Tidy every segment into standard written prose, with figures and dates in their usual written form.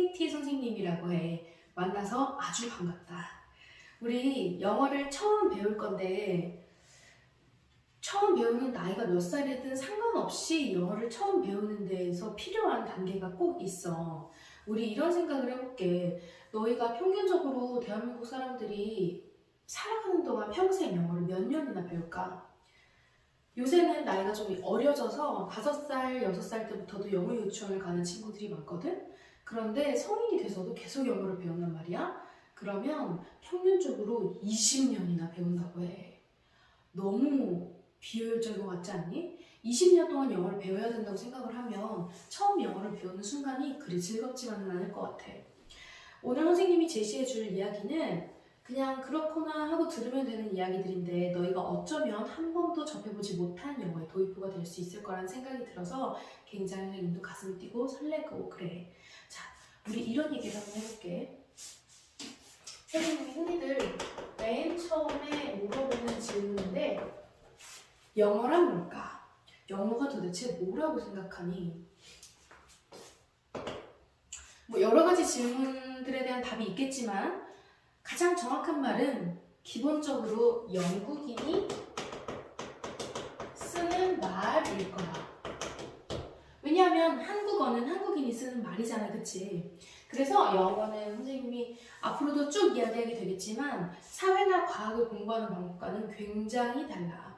KT 선생님이라고 해. 만나서 아주 반갑다. 우리 영어를 처음 배울 건데 처음 배우는 나이가 몇 살이든 상관없이 영어를 처음 배우는 데에서 필요한 단계가 꼭 있어. 우리 이런 생각을 해볼게. 너희가 평균적으로 대한민국 사람들이 살아가는 동안 평생 영어를 몇 년이나 배울까? 요새는 나이가 좀 어려져서 5살, 6살 때부터도 영어 유치원을 가는 친구들이 많거든? 그런데 성인이 돼서도 계속 영어를 배운단 말이야? 그러면 평균적으로 20년이나 배운다고 해. 너무 비효율적인 것 같지 않니? 20년 동안 영어를 배워야 된다고 생각을 하면 처음 영어를 배우는 순간이 그리 즐겁지만은 않을 것 같아. 오늘 선생님이 제시해 줄 이야기는 그냥 그렇구나 하고 들으면 되는 이야기들인데 너희가 어쩌면 한 번도 접해보지 못한 영어의 도입부가 될 수 있을 거라는 생각이 들어서 굉장히 선생님도 가슴이 뛰고 설레고 그래. 자, 우리 이런 얘기를 한번 해볼게. 선생님이 흔히들 맨 처음에 물어보는 질문인데 영어란 뭘까? 영어가 도대체 뭐라고 생각하니? 뭐 여러 가지 질문들에 대한 답이 있겠지만 가장 정확한 말은 기본적으로 영국인이 쓰는 말일 거야. 왜냐하면 한국어는 한국인이 쓰는 말이잖아, 그치? 그래서 영어는 선생님이 앞으로도 쭉 이야기하게 되겠지만 사회나 과학을 공부하는 방법과는 굉장히 달라.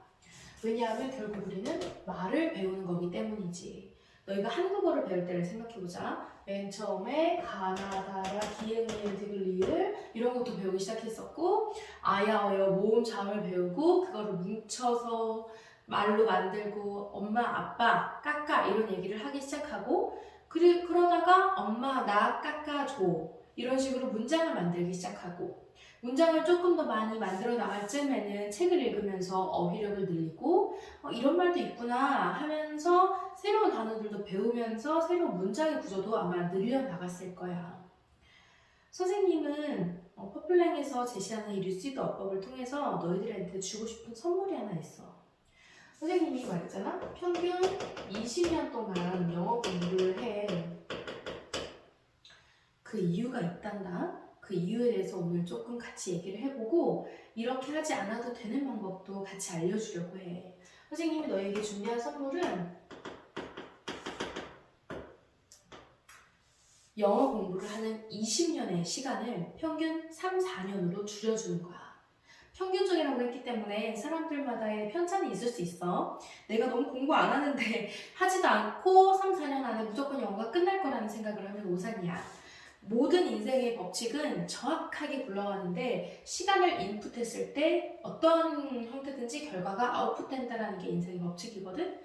왜냐하면 결국 우리는 말을 배우는 거기 때문이지. 너희가 한국어를 배울 때를 생각해보자. 맨 처음에 가나다라, 기흥, 니은, 디귿, 리을 이런 것도 배우기 시작했었고 아야, 어여, 모음, 자음을 배우고 그거를 뭉쳐서 말로 만들고 엄마, 아빠, 까까 이런 얘기를 하기 시작하고 그러다가 엄마, 나, 까까, 줘 이런 식으로 문장을 만들기 시작하고 문장을 조금 더 많이 만들어 나갈 쯤에는 책을 읽으면서 어휘력을 늘리고 이런 말도 있구나 하면서 새로운 단어들도 배우면서 새로운 문장의 구조도 아마 늘려 나갔을 거야. 선생님은 퍼플랭에서 제시하는 이 루시드 어법을 통해서 너희들한테 주고 싶은 선물이 하나 있어. 선생님이 말했잖아. 평균 20년 동안 영어 공부를 해. 그 이유가 있단다. 그 이유에 대해서 오늘 조금 같이 얘기를 해보고 이렇게 하지 않아도 되는 방법도 같이 알려주려고 해. 선생님이 너에게 준비한 선물은 영어 공부를 하는 20년의 시간을 평균 3, 4년으로 줄여주는 거야. 평균적이라고 했기 때문에 사람들마다의 편차는 있을 수 있어. 내가 너무 공부 안 하는데 하지도 않고 3, 4년 안에 무조건 영어가 끝날 거라는 생각을 하면 오산이야. 모든 인생의 법칙은 정확하게 굴러가는데 시간을 인풋했을 때 어떤 형태든지 결과가 아웃풋된다는 게 인생의 법칙이거든.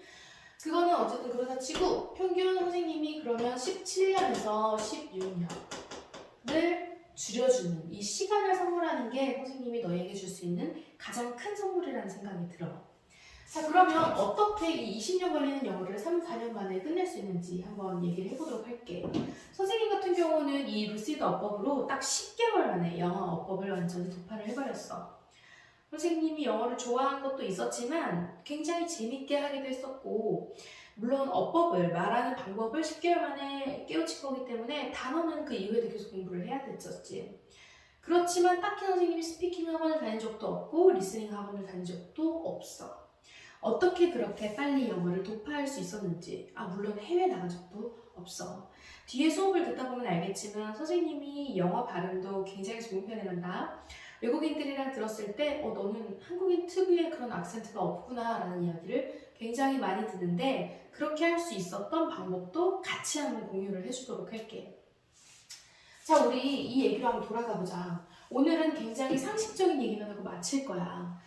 그거는 어쨌든 그러다 치고 평균 선생님이 그러면 17년에서 16년을 줄여주는 이 시간을 선물하는 게 선생님이 너에게 줄 수 있는 가장 큰 선물이라는 생각이 들어. 자, 그러면 어떻게 이 20년 걸리는 영어를 3, 4년 만에 끝낼 수 있는지 한번 얘기를 해보도록 할게. 선생님 같은 경우는 이 루시드 어법으로 딱 10개월 만에 영어 어법을 완전히 도파를 해버렸어. 선생님이 영어를 좋아한 것도 있었지만 굉장히 재밌게 하기도 했었고 물론 어법을 말하는 방법을 10개월 만에 깨우친 거기 때문에 단어는 그 이후에도 계속 공부를 해야 됐었지. 그렇지만 딱히 선생님이 스피킹 학원을 다닌 적도 없고 리스닝 학원을 다닌 적도 없어. 어떻게 그렇게 빨리 영어를 도파할 수 있었는지 물론 해외 나간 적도 없어. 뒤에 수업을 듣다 보면 알겠지만 선생님이 영어 발음도 굉장히 좋은 편에 한다. 외국인들이랑 들었을 때 너는 한국인 특유의 그런 악센트가 없구나 라는 이야기를 굉장히 많이 듣는데 그렇게 할 수 있었던 방법도 같이 한번 공유를 해주도록 할게. 자, 우리 이 얘기로 한번 돌아가 보자. 오늘은 굉장히 상식적인 얘기만 하고 마칠 거야.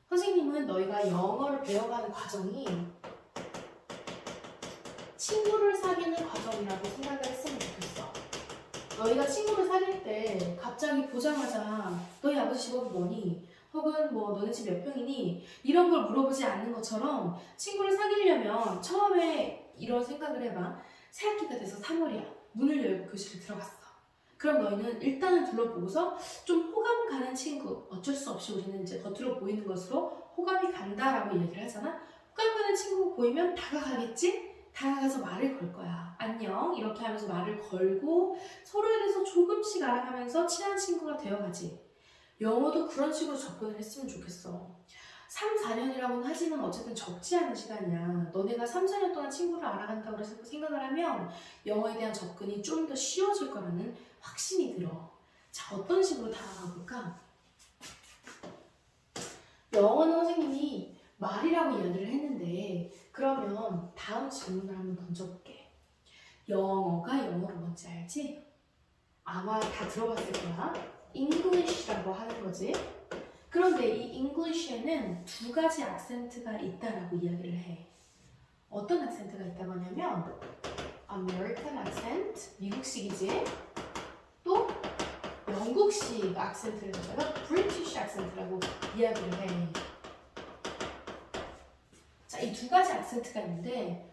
선생님은 너희가 영어를 배워가는 과정이 친구를 사귀는 과정이라고 생각을 했으면 좋겠어. 너희가 친구를 사귈 때 갑자기 보자마자 너희 아버지 직업이 뭐니? 혹은 뭐 너네 집 몇 평이니? 이런 걸 물어보지 않는 것처럼 친구를 사귀려면 처음에 이런 생각을 해봐. 새학기가 돼서 3월이야. 문을 열고 교실에 들어갔어. 그럼 너희는 일단은 둘러보고서 좀 호감 가는 친구, 어쩔 수 없이 우리는 이제 겉으로 보이는 것으로 호감이 간다라고 얘기를 하잖아. 호감 가는 친구 보이면 다가가겠지? 다가가서 말을 걸 거야. 안녕 이렇게 하면서 말을 걸고 서로에 대해서 조금씩 알아가면서 친한 친구가 되어가지. 영어도 그런 식으로 접근을 했으면 좋겠어. 3, 4년이라고는 하지만 어쨌든 적지 않은 시간이야. 너네가 3, 4년 동안 친구를 알아간다고 생각을 하면 영어에 대한 접근이 좀 더 쉬워질 거라는 확신이 들어. 자, 어떤 식으로 다가가 볼까? 영어는 선생님이 말이라고 이야기를 했는데 그러면 다음 질문을 한번 던져볼게. 영어가 영어로 뭔지 알지? 아마 다 들어봤을 거야. English라고 하는 거지. 그런데 이 English에는 두 가지 악센트가 있다라고 이야기를 해. 어떤 악센트가 있다고 하냐면 American accent, 미국식이지. 또 영국식 악센트를 갖다가 British accent라고 이야기를 해. 자, 이 두 가지 악센트가 있는데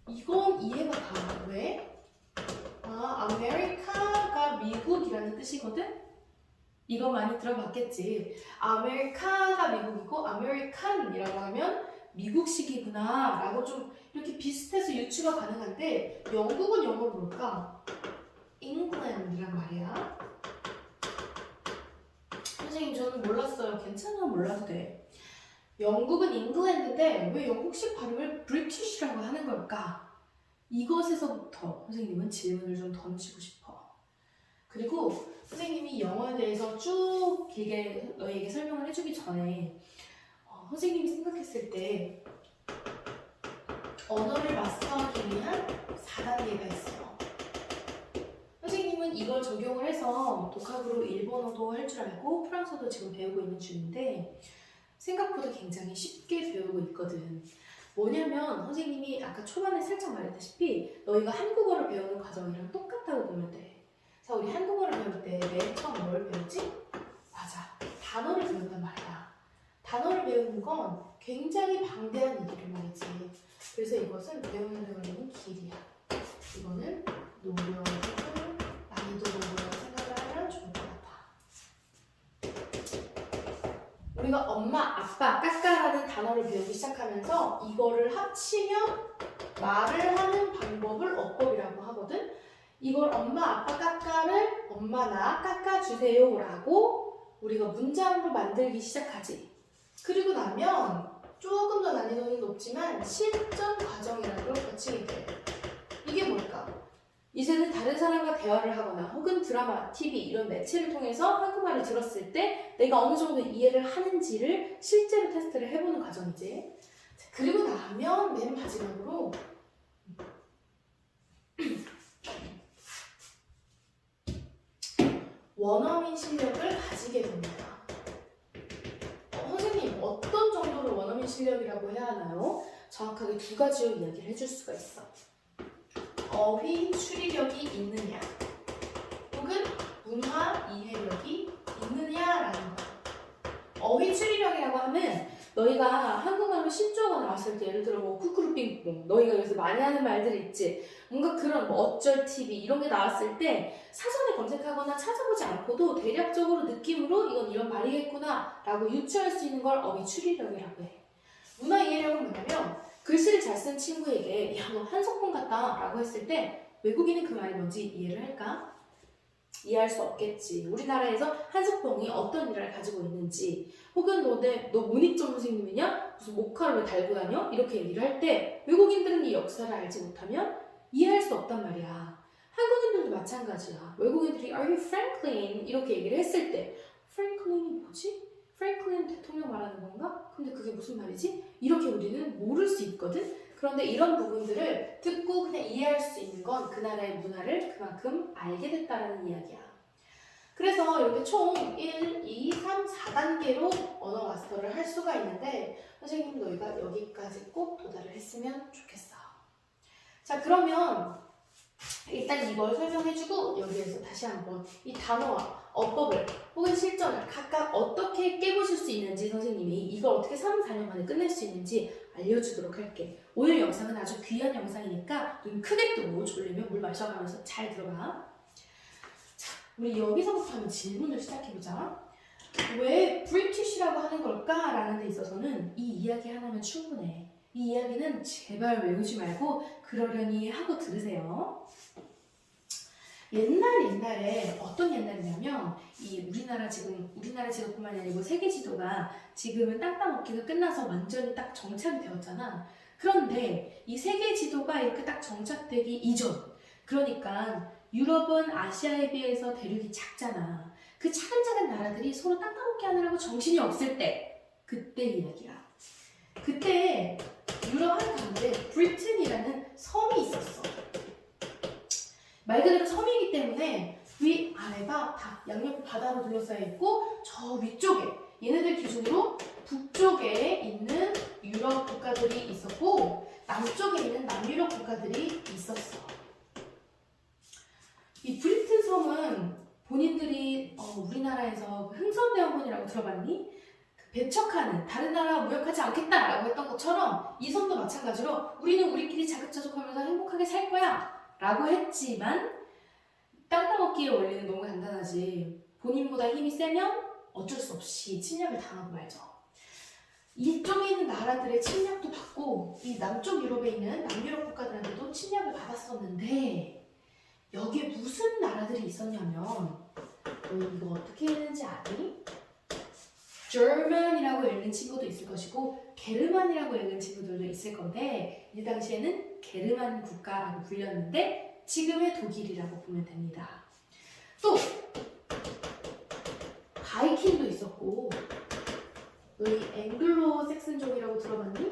이건 이해가 가. 왜? 아메리카가 미국이라는 뜻이거든? 이거 많이 들어봤겠지. 아메리카가 미국이고 아메리칸이라고 하면 미국식이구나 라고 좀 이렇게 비슷해서 유추가 가능한데 영국은 영어로 뭘까? England이란 말이야. 선생님 저는 몰랐어요. 괜찮아 몰라도 돼. 영국은 잉글랜드인데 왜 영국식 발음을 브리티시라고 하는 걸까? 이것에서부터 선생님은 질문을 좀 던지고 싶어. 그리고 선생님이 영어에 대해서 쭉 길게 너에게 설명을 해주기 전에 선생님이 생각했을 때 언어를 마스터하기 위한 4단계가 있어. 선생님은 이걸 적용을 해서 독학으로 일본어도 할 줄 알고 프랑스어도 지금 배우고 있는 중인데 생각보다 굉장히 쉽게 배우고 있거든. 뭐냐면 선생님이 아까 초반에 살짝 말했다시피 너희가 한국어를 배우는 과정이랑 똑같다고 보면 돼. 자, 우리 한국어를 배울 때 맨 처음 뭘 배우지? 맞아. 단어를 배운단 말이야. 단어를 배우는 건 굉장히 방대한 일이란 말이지. 그래서 이것은 배우는 데 걸리는 길이야. 이거는 노력을 난이도 노력을 생각을 하면 좋을 것 같아. 우리가 엄마, 아빠, 까까라는 단어를 배우기 시작하면서 이거를 합치면 말을 하는 방법을 어법이라고 하거든. 이걸 엄마, 아빠, 까까를 엄마, 나, 깎아주세요 라고 우리가 문장으로 만들기 시작하지. 그리고 나면 조금 더 난이도는 높지만 실전 과정이라는 걸 거치게 돼. 이게 뭘까? 이제는 다른 사람과 대화를 하거나 혹은 드라마, TV 이런 매체를 통해서 한국말을 들었을 때 내가 어느 정도 이해를 하는지를 실제로 테스트를 해보는 과정이지. 그리고 나면 맨 마지막으로 원어민 실력을 가지게 됩니다. 선생님, 어떤 정도를 원어민 실력이라고 해야 하나요? 정확하게 두 가지로 이야기를 해줄 수가 있어. 어휘 추리력이 있느냐 혹은 문화 이해력이 있느냐라는 거야. 어휘 추리력이라고 하면 너희가 한국말로 신조어가 나왔을 때 예를 들어 뭐 쿠쿠루빙뽕 너희가 여기서 많이 하는 말들 있지. 뭔가 그런 뭐 어쩔 TV 이런 게 나왔을 때 사전에 검색하거나 찾아보지 않고도 대략적으로 느낌으로 이건 이런 말이겠구나 라고 유추할 수 있는 걸 어휘 추리력이라고 해. 문화 이해력은 뭐냐면 글씨를 잘 쓴 친구에게 야, 너 한석봉 같다 라고 했을 때 외국인은 그 말이 뭔지 이해를 할까? 이해할 수 없겠지. 우리나라에서 한석봉이 어떤 일을 가지고 있는지 혹은 너 문익점 선생님이냐? 무슨 목화를 왜 달고 다녀? 이렇게 얘기를 할 때 외국인들은 이 역사를 알지 못하면 이해할 수 없단 말이야. 한국인들도 마찬가지야. 외국인들이 Are you Franklin? 이렇게 얘기를 했을 때 Franklin이 뭐지? 프랭클린 대통령 말하는 건가? 근데 그게 무슨 말이지? 이렇게 우리는 모를 수 있거든? 그런데 이런 부분들을 듣고 그냥 이해할 수 있는 건 그 나라의 문화를 그만큼 알게 됐다라는 이야기야. 그래서 이렇게 총 1, 2, 3, 4단계로 언어 마스터를 할 수가 있는데 선생님 너희가 여기까지 꼭 도달을 했으면 좋겠어. 자, 그러면 일단 이걸 설명해주고 여기에서 다시 한번 이 단어와 어법을 혹은 실전을 각각 어떻게 깨보실 수 있는지 선생님이 이걸 어떻게 3, 4년 만에 끝낼 수 있는지 알려주도록 할게. 오늘 영상은 아주 귀한 영상이니까 눈 크게 뜨고 졸리면 물 마셔가면서 잘 들어가. 자, 우리 여기서부터 한번 질문을 시작해보자. 왜 브리티시라고 하는 걸까? 라는 데 있어서는 이 이야기 하나면 충분해. 이 이야기는 제발 외우지 말고 그러려니 하고 들으세요. 옛날에 어떤 옛날이냐면 우리나라 지도뿐만이 아니고 세계 지도가 지금은 땅 따먹기가 끝나서 완전히 딱 정착이 되었잖아. 그런데 이 세계 지도가 이렇게 딱 정착되기 이전, 그러니까 유럽은 아시아에 비해서 대륙이 작잖아. 그 작은 나라들이 서로 땅 따먹기 하느라고 정신이 없을 때, 그때 이야기야. 그때 유럽 한가운데 브리튼이라는 섬이 있었어. 말 그대로 섬이기 때문에 위아래가 다 양옆 바다로 둘러싸여 있고, 저 위쪽에 얘네들 기준으로 북쪽에 있는 유럽 국가들이 있었고, 남쪽에 있는 남유럽 국가들이 있었어. 이 브리튼 섬은 본인들이 우리나라에서 흥선대원군이라고 들어봤니? 배척하는, 다른 나라와 무역하지 않겠다라고 했던 것처럼 이 섬도 마찬가지로 우리는 우리끼리 자급자족하면서 행복하게 살 거야 라고 했지만, 땅 따먹기의 원리는 너무 간단하지. 본인보다 힘이 세면 어쩔 수 없이 침략을 당하고 말죠. 이쪽에 있는 나라들의 침략도 받고 이 남쪽 유럽에 있는 남유럽 국가들한테도 침략을 받았었는데, 여기에 무슨 나라들이 있었냐면, 너 이거 어떻게 읽는지 아니? German이라고 읽는 친구도 있을 것이고 게르만이라고 읽는 친구들도 있을 건데, 이 당시에는 게르만 국가라고 불렸는데 지금의 독일이라고 보면 됩니다. 또 바이킹도 있었고, 너희 앵글로 섹슨족이라고 들어봤니?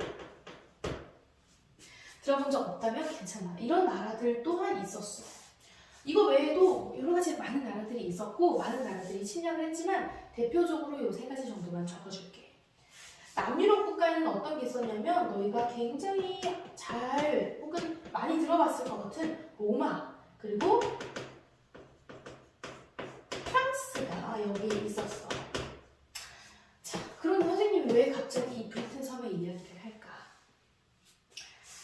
들어본 적 없다면 괜찮아. 이런 나라들 또한 있었어. 이거 외에도 여러 가지 많은 나라들이 있었고 많은 나라들이 침략을 했지만 대표적으로 요 세 가지 정도만 적어줄게. 남유럽 국가에는 어떤 게 있었냐면, 너희가 굉장히 잘 혹은 많이 들어봤을 것 같은 로마, 그리고 프랑스가 여기 있었어. 자, 그럼 선생님이 왜 갑자기 이 브리튼 섬의 이야기를 할까?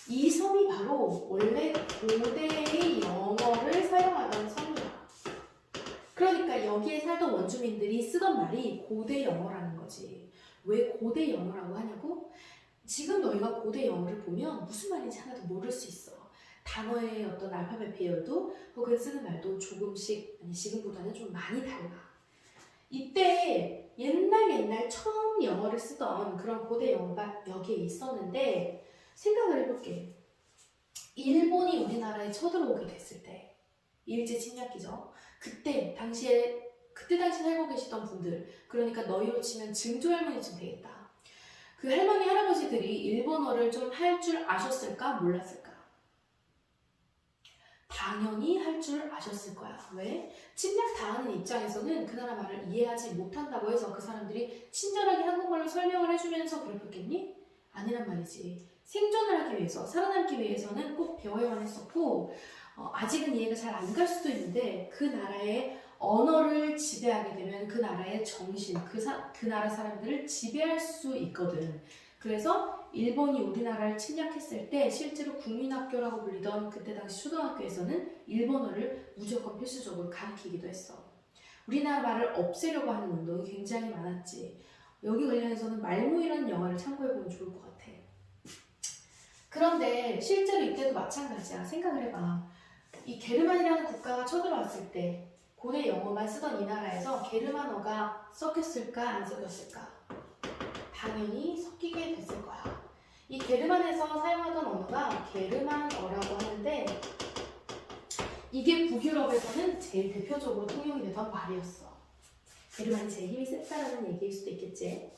이 섬이 바로 원래 고대의 영어를 사용하던 섬이야. 그러니까 여기에 살던 원주민들이 쓰던 말이 고대 영어라는 거지. 왜 고대 영어라고 하냐고? 지금 너희가 고대 영어를 보면 무슨 말인지 하나도 모를 수 있어. 단어의 어떤 알파벳 배열도 혹은 쓰는 말도 조금씩, 아니 지금보다는 좀 많이 달라. 이때 옛날 처음 영어를 쓰던 그런 고대 영어가 여기에 있었는데, 생각을 해볼게. 일본이 우리나라에 쳐들어오게 됐을 때, 일제 침략기죠. 그때 당시에 살고 계시던 분들, 그러니까 너희로 치면 증조 할머니쯤 되겠다. 그 할머니 할아버지들이 일본어를 좀 할 줄 아셨을까 몰랐을까? 당연히 할 줄 아셨을 거야. 왜? 침략 당하는 입장에서는 그 나라 말을 이해하지 못한다고 해서 그 사람들이 친절하게 한국말로 설명을 해주면서 괴롭혔겠니? 아니란 말이지. 생존을 하기 위해서, 살아남기 위해서는 꼭 배워야만 했었고, 아직은 이해가 잘 안 갈 수도 있는데 그 나라의 언어를 지배하게 되면 그 나라의 정신, 그 나라 사람들을 지배할 수 있거든. 그래서 일본이 우리나라를 침략했을 때 실제로 국민학교라고 불리던 그때 당시 초등학교에서는 일본어를 무조건 필수적으로 가르치기도 했어. 우리나라 말을 없애려고 하는 운동이 굉장히 많았지. 여기 관련해서는 말모이라는 영화를 참고해보면 좋을 것 같아. 그런데 실제로 이때도 마찬가지야. 생각을 해봐. 이 게르만이라는 국가가 쳐들어왔을 때 고대 영어만 쓰던 이 나라에서 게르만어가 섞였을까 안 섞였을까? 당연히 섞이게 됐을 거야. 이 게르만에서 사용하던 언어가 게르만어라고 하는데, 이게 북유럽에서는 제일 대표적으로 통용이 되던 말이었어. 게르만이 제일 힘이 셌다라는 얘기일 수도 있겠지.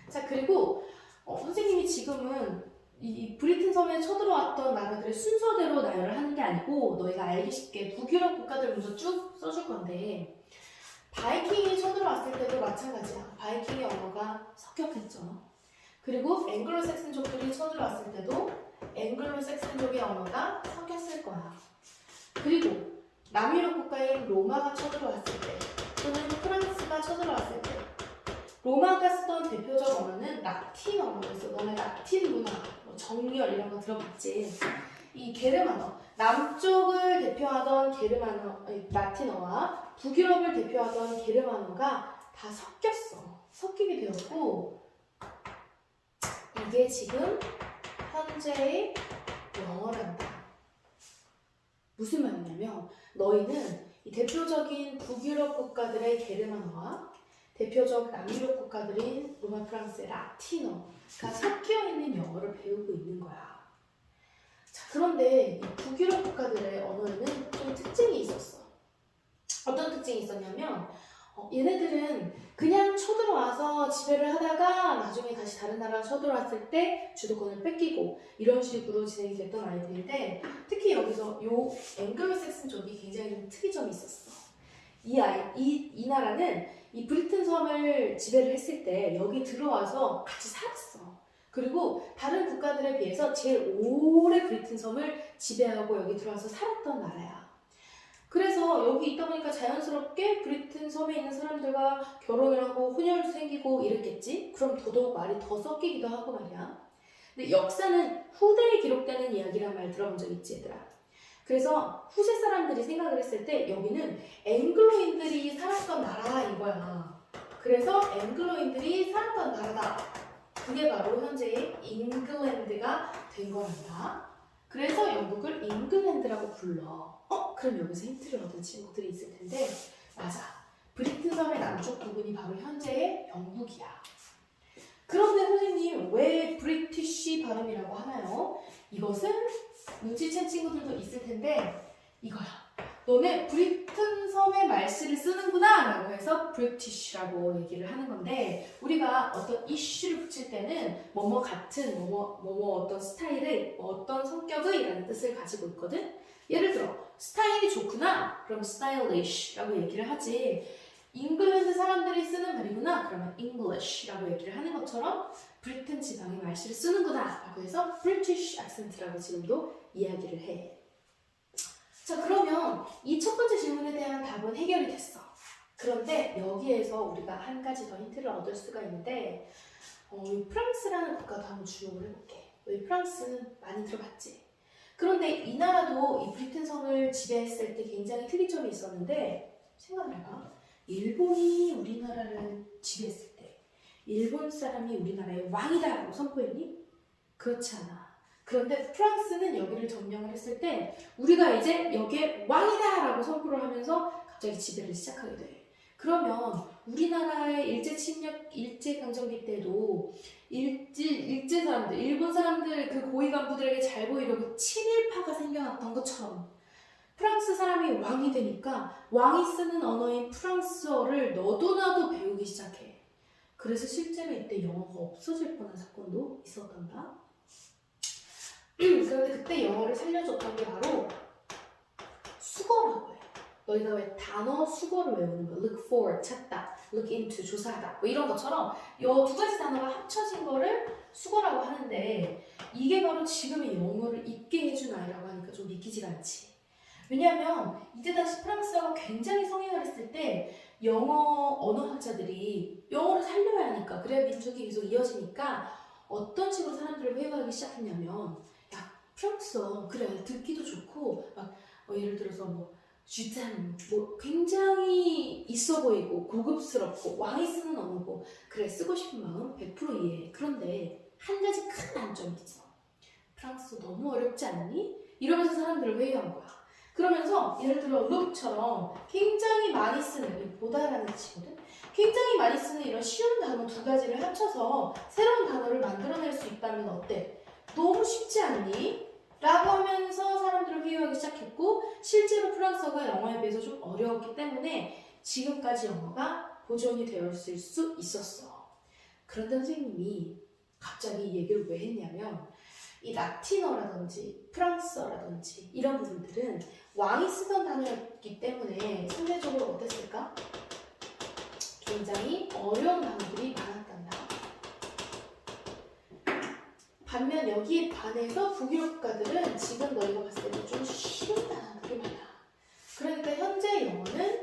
자, 그리고 선생님이 지금은 이 브리튼 섬에 쳐들어왔던 나라들의 순서대로 나열을 하는 게 아니고 너희가 알기 쉽게 북유럽 국가들 먼저 쭉 써줄 건데, 바이킹이 쳐들어왔을 때도 마찬가지야. 바이킹의 언어가 섞였겠죠. 그리고 앵글로색슨족들이 쳐들어왔을 때도 앵글로색슨족의 언어가 섞였을 거야. 그리고 남유럽 국가인 로마가 쳐들어왔을 때, 또는 프랑스가 쳐들어왔을 때, 로마가 쓰던 대표적 언어는 라틴 언어였어. 너네 라틴 문화, 정열 이런 거 들어봤지? 이 게르만어, 남쪽을 대표하던 라틴어와 북유럽을 대표하던 게르만어가 다 섞였어. 섞이게 되었고, 이게 지금 현 현재의 영어란다. 무슨 말이냐면 너희는 이 대표적인 북유럽 국가들의 게르만어와 대표적 남유럽 국가들인 로마, 프랑스의 라틴어가 섞여 있는 영어를 배우고 있는 거야. 자, 그런데 이 북유럽 국가들의 언어에는 좀 특징이 있었어. 어떤 특징이 있었냐면 얘네들은 그냥 쳐들어와서 지배를 하다가 나중에 다시 다른 나라가 쳐들어왔을 때 주도권을 뺏기고 이런 식으로 진행이 됐던 아이들인데 특히 여기서 요 앵글로색슨족이 굉장히 좀 특이점이 있었어. 이 나라는 이 브리튼 섬을 지배를 했을 때 여기 들어와서 같이 살았어. 그리고 다른 국가들에 비해서 제일 오래 브리튼 섬을 지배하고 여기 들어와서 살았던 나라야. 그래서 여기 있다 보니까 자연스럽게 브리튼 섬에 있는 사람들과 결혼을 하고 혼혈도 생기고 이랬겠지? 그럼 더더욱 말이 더 섞이기도 하고 말이야. 근데 역사는 후대에 기록되는 이야기란 말 들어본 적 있지, 얘들아? 그래서 후세 사람들이 생각을 했을 때 여기는 앵글로인들이 살았던 나라인 거야. 그래서 앵글로인들이 살았던 나라다. 그게 바로 현재의 잉글랜드가 된 거란다. 그래서 영국을 잉글랜드라고 불러. 그럼 여기서 힌트를 얻은 친구들이 있을 텐데 맞아. 브리튼 섬의 남쪽 부분이 바로 현재의 영국이야. 그런데 선생님 왜 브리티쉬 발음이라고 하나요? 이것은 눈치챈 친구들도 있을 텐데 이거야. 너네 브리튼 섬의 말씨를 쓰는구나 라고 해서 브리티쉬라고 얘기를 하는 건데 우리가 어떤 이슈를 붙일 때는 뭐뭐 같은 뭐뭐 어떤 스타일의 어떤 성격의 라는 뜻을 가지고 있거든. 예를 들어 스타일이 좋구나 그럼 stylish라고 얘기를 하지. 잉글랜드 사람들이 쓰는 말이구나 그러면 English라고 얘기를 하는 것처럼 브리튼 지방의 말씨를 쓰는구나 라고 해서 British accent라고 지금도 이야기를 해. 자, 그러면 이 첫 번째 질문에 대한 답은 해결이 됐어. 그런데 여기에서 우리가 한 가지 더 힌트를 얻을 수가 있는데 이 프랑스라는 국가도 한번 주목을 해볼게. 이 프랑스는 많이 들어봤지? 그런데 이 나라도 이 브리튼 섬을 지배했을 때 굉장히 특이점이 있었는데 생각을 해봐. 일본이 우리나라를 지배했을 때 일본 사람이 우리나라의 왕이다라고 선포했니? 그렇지 않아. 그런데 프랑스는 여기를 점령을 했을 때 우리가 이제 여기에 왕이다라고 선포를 하면서 갑자기 지배를 시작하게 돼. 그러면 우리나라의 일제강점기 때도 일제 사람들, 일본 사람들 그 고위 간부들에게 잘 보이려고 친일파가 생겨났던 것처럼 프랑스 사람이 왕이 되니까 왕이 쓰는 언어인 프랑스어를 너도 나도 배우기 시작해. 그래서 실제로 이때 영어가 없어질 뻔한 사건도 있었단다. 그런데 그때 영어를 살려줬던 게 바로 수거라고 해. 너희가 왜 단어 수거를 외우는 거야? look for, 찾다, look into, 조사하다 뭐 이런 것처럼 이 두 가지 단어가 합쳐진 거를 수거라고 하는데 이게 바로 지금의 영어를 잊게 해준 아이라고 하니까 좀 믿기지가 않지. 왜냐하면 이때 당시 프랑스어가 굉장히 성행을 했을 때 영어 언어학자들이 영어를 살려야 하니까 그래야 민족이 계속 이어지니까 어떤 식으로 사람들을 회유하기 시작했냐면 프랑스어 그래 듣기도 좋고 막 예를 들어서 뭐 주장 뭐 굉장히 있어 보이고 고급스럽고 왕이 쓰는 언어고 그래 쓰고 싶은 마음 100% 이해해. 그런데 한 가지 큰 단점이 있어. 프랑스어 너무 어렵지 않니? 이러면서 사람들을 회유한 거야. 그러면서 예를 들어 look처럼 굉장히 많이 쓰는 이 보다라는 뜻이거든. 굉장히 많이 쓰는 이런 쉬운 단어 두 가지를 합쳐서 새로운 단어를 만들어낼 수 있다면 어때? 너무 쉽지 않니? 라고 하면서 사람들을 회유하기 시작했고 실제로 프랑스어가 영어에 비해서 좀 어려웠기 때문에 지금까지 영어가 보존이 되었을 수 있었어. 그런데 선생님이 갑자기 이 얘기를 왜 했냐면 이 라틴어라든지 프랑스어라든지 이런 부분들은 왕이 쓰던 단어였기 때문에 상대적으로 어땠을까? 굉장히 어려운 단어들이 많았단다. 반면 여기에 반해서 북유럽 국가들은 지금 너희가 봤을 때 좀 쉬운 단어들이 많아. 그러니까 현재 영어는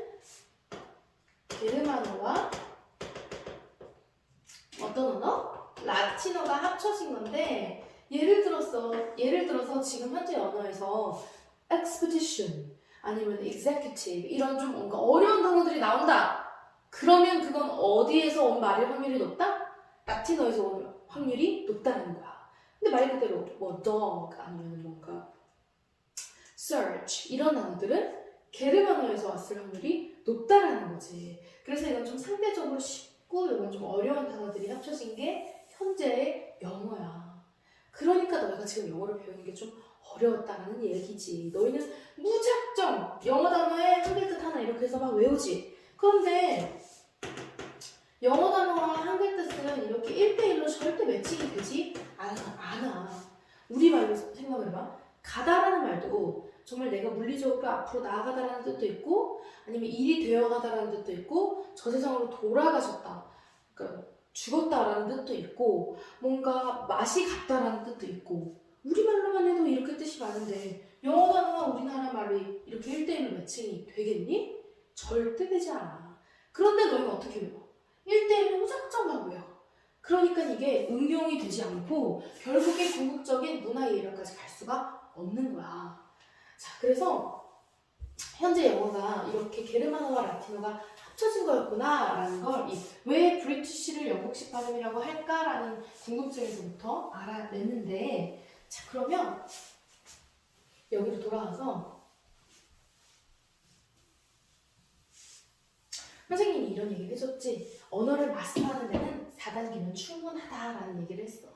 게르만어와 어떤 언어? 라틴어가 합쳐진 건데 예를 들어서 지금 현재 언어에서 expedition 아니면 executive 이런 좀 뭔가 어려운 단어들이 나온다. 그러면 그건 어디에서 온 말일 확률이 높다? 라틴어에서 온 확률이 높다는 거야. 근데 말 그대로 뭐 dog 아니면 뭔가 search 이런 단어들은 게르만어에서 왔을 확률이 높다라는 거지. 그래서 이건 좀 상대적으로 쉽고 이건 좀 어려운 단어들이 합쳐진 게 현재의 영어야. 그러니까 너희가 지금 영어를 배우는 게 좀 어려웠다라는 얘기지. 너희는 무작정 영어 단어에 한글 뜻 하나 이렇게 해서 막 외우지. 그런데 영어 단어와 한글 뜻은 이렇게 1대1로 절대 매칭이 되지 않아. 우리말로 생각해봐. 가다라는 말도 정말 내가 물리적으로 앞으로 나아가다라는 뜻도 있고 아니면 일이 되어가다라는 뜻도 있고 저 세상으로 돌아가셨다. 그러니까 죽었다라는 뜻도 있고 뭔가 맛이 갔다라는 뜻도 있고 우리말로만 해도 이렇게 뜻이 많은데 영어 단어와 우리나라 말이 이렇게 1대1로 매칭이 되겠니? 절대 되지 않아. 그런데 너희는 어떻게 외워? 1대1로 무작정 막 외워. 그러니까 이게 응용이 되지 않고 결국에 궁극적인 문화 예열까지 갈 수가 없는 거야. 자, 그래서 현재 영어가 이렇게 게르만어와 라틴어가 합쳐진 거였구나 라는 걸 왜 브리티시를 영국식 발음이라고 할까라는 궁금증에서부터 알아냈는데 자 그러면 여기로 돌아와서 선생님이 이런 얘기를 해줬지. 언어를 마스터하는 데는 4단계는 충분하다라는 얘기를 했어.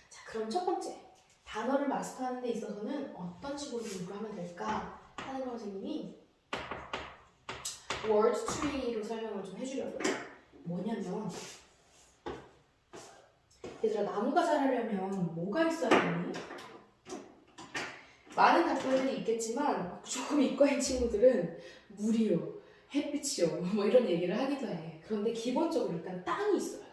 자 그럼 첫 번째 단어를 마스터하는 데 있어서는 어떤 식으로 공부를 하면 될까 하는 걸 선생님이 word tree로 설명을 좀 해주려고요. 뭐냐면 얘들아 나무가 자라려면 뭐가 있어야 되니? 많은 답변들이 있겠지만 조금 이과인 친구들은 물이요, 햇빛이요 뭐 이런 얘기를 하기도 해. 그런데 기본적으로 일단 땅이 있어야 돼.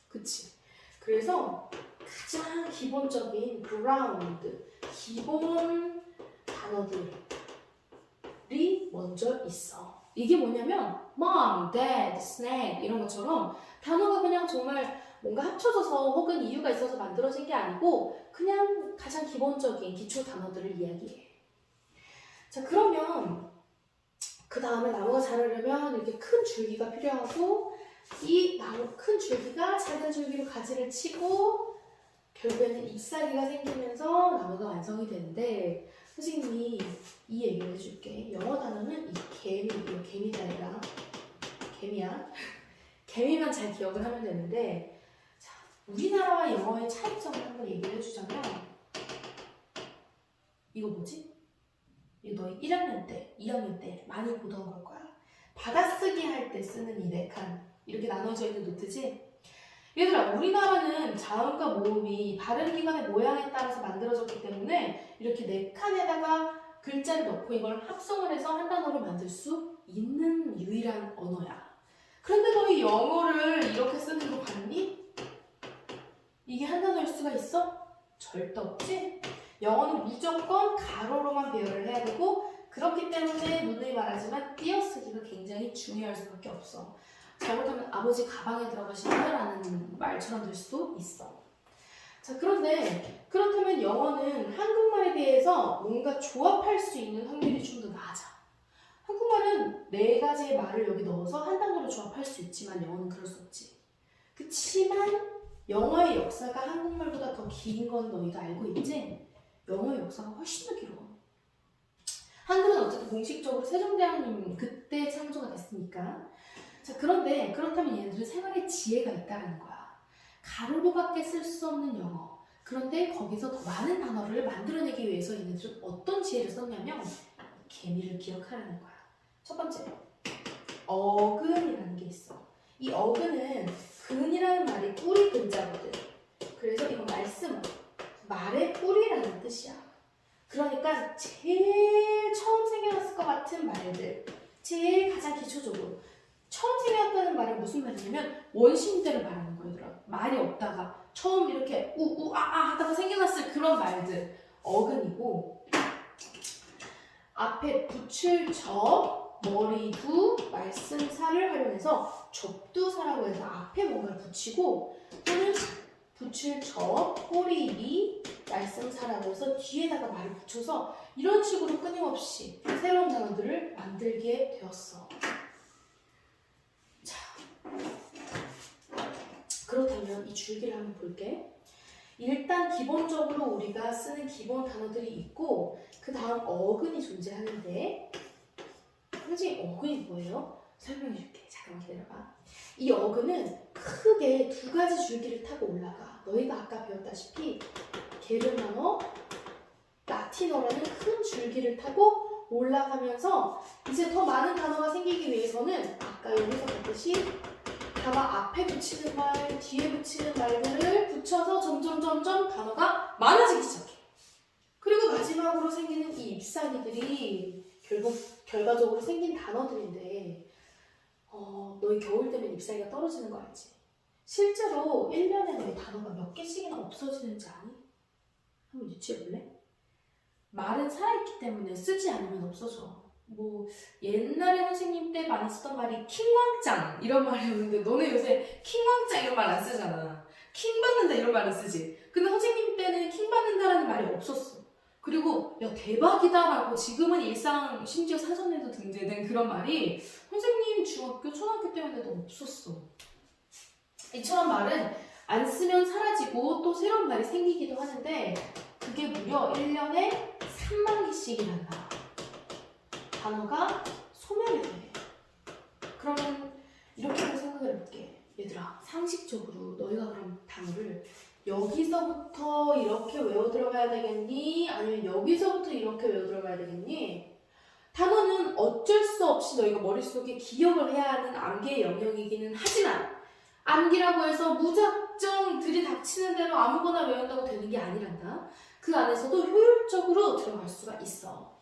그치? 그래서 가장 기본적인 ground, 기본 단어들이 먼저 있어. 이게 뭐냐면 mom, dad, snack 이런 것처럼 단어가 그냥 정말 뭔가 합쳐져서 혹은 이유가 있어서 만들어진 게 아니고 그냥 가장 기본적인 기초 단어들을 이야기해. 자 그러면 그 다음에 나무가 자라려면 이렇게 큰 줄기가 필요하고 이 나무 큰 줄기가 작은 줄기로 가지를 치고 결국에는 잎사귀가 생기면서 나무가 완성이 되는데 선생님이 이 얘기를 해줄게. 영어 단어는 이 개미가 아니라 개미야. 개미만 잘 기억을 하면 되는데 자, 우리나라와 영어의 차이점을 한번 얘기를 해주자면 이거 뭐지? 이거 너희 1학년 때, 2학년 때 많이 보던 걸 거야. 받아쓰기 할 때 쓰는 이 4칸 이렇게 나눠져 있는 노트지? 얘들아 우리나라는 자음과 모음이 발음기관의 모양에 따라서 만들어졌기 때문에 이렇게 4칸에다가 글자를 넣고 이걸 합성을 해서 한 단어를 만들 수 있는 유일한 언어야. 그런데 너희 영어를 이렇게 쓰는 거 봤니? 이게 한 단어일 수가 있어? 절대 없지? 영어는 무조건 가로로만 배열을 해야 되고 그렇기 때문에 누누이 말하지만 띄어쓰기가 굉장히 중요할 수밖에 없어. 잘못하면 아버지 가방에 들어가신다라는 말처럼 될 수도 있어. 자 그런데 그렇다면 영어는 한국말에 비해서 뭔가 조합할 수 있는 확률이 좀 더 낮아. 한국말은 4가지의 말을 여기 넣어서 한 단어로 조합할 수 있지만 영어는 그럴 수 없지. 그치만 영어의 역사가 한국말보다 더 긴 건 너희도 알고 있지? 영어의 역사가 훨씬 더 길어. 한글은 어쨌든 공식적으로 세종대왕님 그때 창조가 됐으니까. 자 그런데 그렇다면 얘네들은 생활의 지혜가 있다는 거야. 가로로밖에 쓸 수 없는 영어. 그런데 거기서 더 많은 단어를 만들어내기 위해서 얘네들은 어떤 지혜를 썼냐면 개미를 기억하라는 거야. 첫 번째, 어근이라는 게 있어. 이 어근은 근이라는 말이 뿌리 근자거든. 그래서 이건 말의 뿌리라는 뜻이야. 그러니까 제일 처음 생겨났을 것 같은 말들, 제일 가장 기초적으로 처음 생겨났다는 말은 무슨 말이냐면 원시인대를 말하는 거예요. 말이 없다가 처음 이렇게 우아아 하다가 생겨났을 그런 말들 어근이고 앞에 붙일 접, 머리두, 말씀사를 활용해서 접두사라고 해서 앞에 뭔가를 붙이고 또는 붙일 접, 꼬리리, 말씀사라고 해서 뒤에다가 말을 붙여서 이런 식으로 끊임없이 새로운 단어들을 만들게 되었어. 자, 그렇다면 이 줄기를 한번 볼게. 일단 기본적으로 우리가 쓰는 기본 단어들이 있고 그 다음 어근이 존재하는데 선생님 어근이 뭐예요? 설명해 줄게. 잠깐만 기다려봐. 이 어근은 크게 두 가지 줄기를 타고 올라가. 너희가 아까 배웠다시피 게르만어, 라틴어라는 큰 줄기를 타고 올라가면서 이제 더 많은 단어가 생기기 위해서는 아까 여기서 봤듯이 단어 앞에 붙이는 말, 뒤에 붙이는 말들을 붙여서 점점 단어가 많아지기 시작해. 그리고 마지막으로 생기는 이 잎사귀들이 결과적으로 생긴 단어들인데 너희 겨울 되면 잎사귀가 떨어지는 거 알지? 실제로 1년에 너희 단어가 몇 개씩이나 없어지는지 아니? 한번 유추해볼래? 말은 살아있기 때문에 쓰지 않으면 없어져. 뭐 옛날에 선생님 때 많이 쓰던 말이 킹왕짱 이런 말이었는데 너네 요새 킹왕짱 이런 말 안 쓰잖아. 킹 받는다 이런 말은 쓰지. 근데 선생님 때는 킹 받는다라는 말이 없었어. 그리고 야 대박이다 라고 지금은 일상 심지어 사전에도 등재된 그런 말이 선생님 중학교 초등학교 때문에도 없었어. 이처럼 말은 안 쓰면 사라지고 또 새로운 말이 생기기도 하는데 그게 무려 1년에 3만 개씩이란다. 단어가 소멸이 돼. 그러면 이렇게 한번 생각을 해볼게. 얘들아 상식적으로 너희가 그럼 단어를 여기서부터 이렇게 외워 들어가야 되겠니? 아니면 여기서부터 이렇게 외워 들어가야 되겠니? 단어는 어쩔 수 없이 너희가 머릿속에 기억을 해야 하는 암기의 영역이기는 하지만 암기라고 해서 무작정 들이닥치는 대로 아무거나 외운다고 되는 게 아니란다. 그 안에서도 효율적으로 들어갈 수가 있어.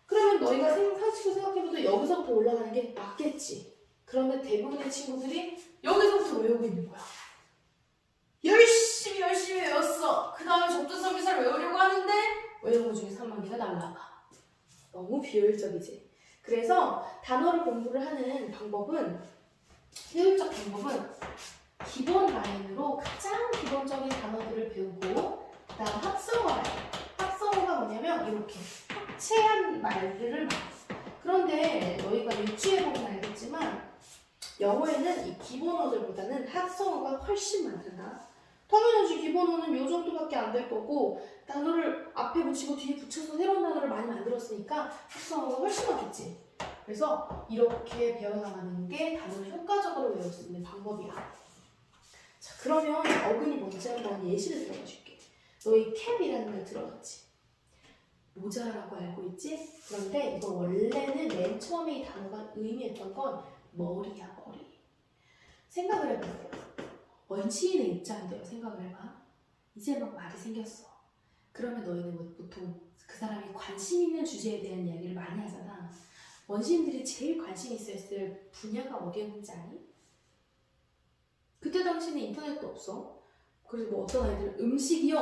그러면 너희가 상식으로 생각해봐도 여기서부터 올라가는 게 맞겠지. 그런데 대부분의 친구들이 여기서부터 외우고 있는 거야. 열심히 외웠어. 그 다음에 접두사비사를 외우려고 하는데 외운 것 중에 3만 개가 날라가. 너무 비효율적이지. 그래서 단어를 공부를 하는 방법은 효율적 방법은 기본 라인으로 가장 기본적인 단어들을 배우고 그 다음 합성어라인. 합성어가 뭐냐면 이렇게 합체한 말들을 말해. 그런데 너희가 유추해보면 알겠지만 영어에는 이 기본어들보다는 합성어가 훨씬 많단다. 당연하지. 기본어는 요 정도밖에 안 될 거고 단어를 앞에 붙이고 뒤에 붙여서 새로운 단어를 많이 만들었으니까 합성어가 훨씬 많겠지. 그래서 이렇게 배워나가는 게 단어를 효과적으로 외울 수 있는 방법이야. 자, 그러면 어근이 뭔지 한번 예시를 들어줄게. 너희 캡이라는 걸 들어봤지? 모자라고 알고 있지? 그런데 이거 원래는 맨 처음에 이 단어가 의미했던 건 머리야, 머리. 생각을 해보세요. 원시인의 입장인데요. 생각을 해봐. 이제 막 말이 생겼어. 그러면 너희는 뭐 보통 그 사람이 관심 있는 주제에 대한 이야기를 많이 하잖아. 원시인들이 제일 관심 있었을 분야가 어디였는지 아니? 그때 당시에는 인터넷도 없어. 그래서 뭐 어떤 아이들은 음식이요,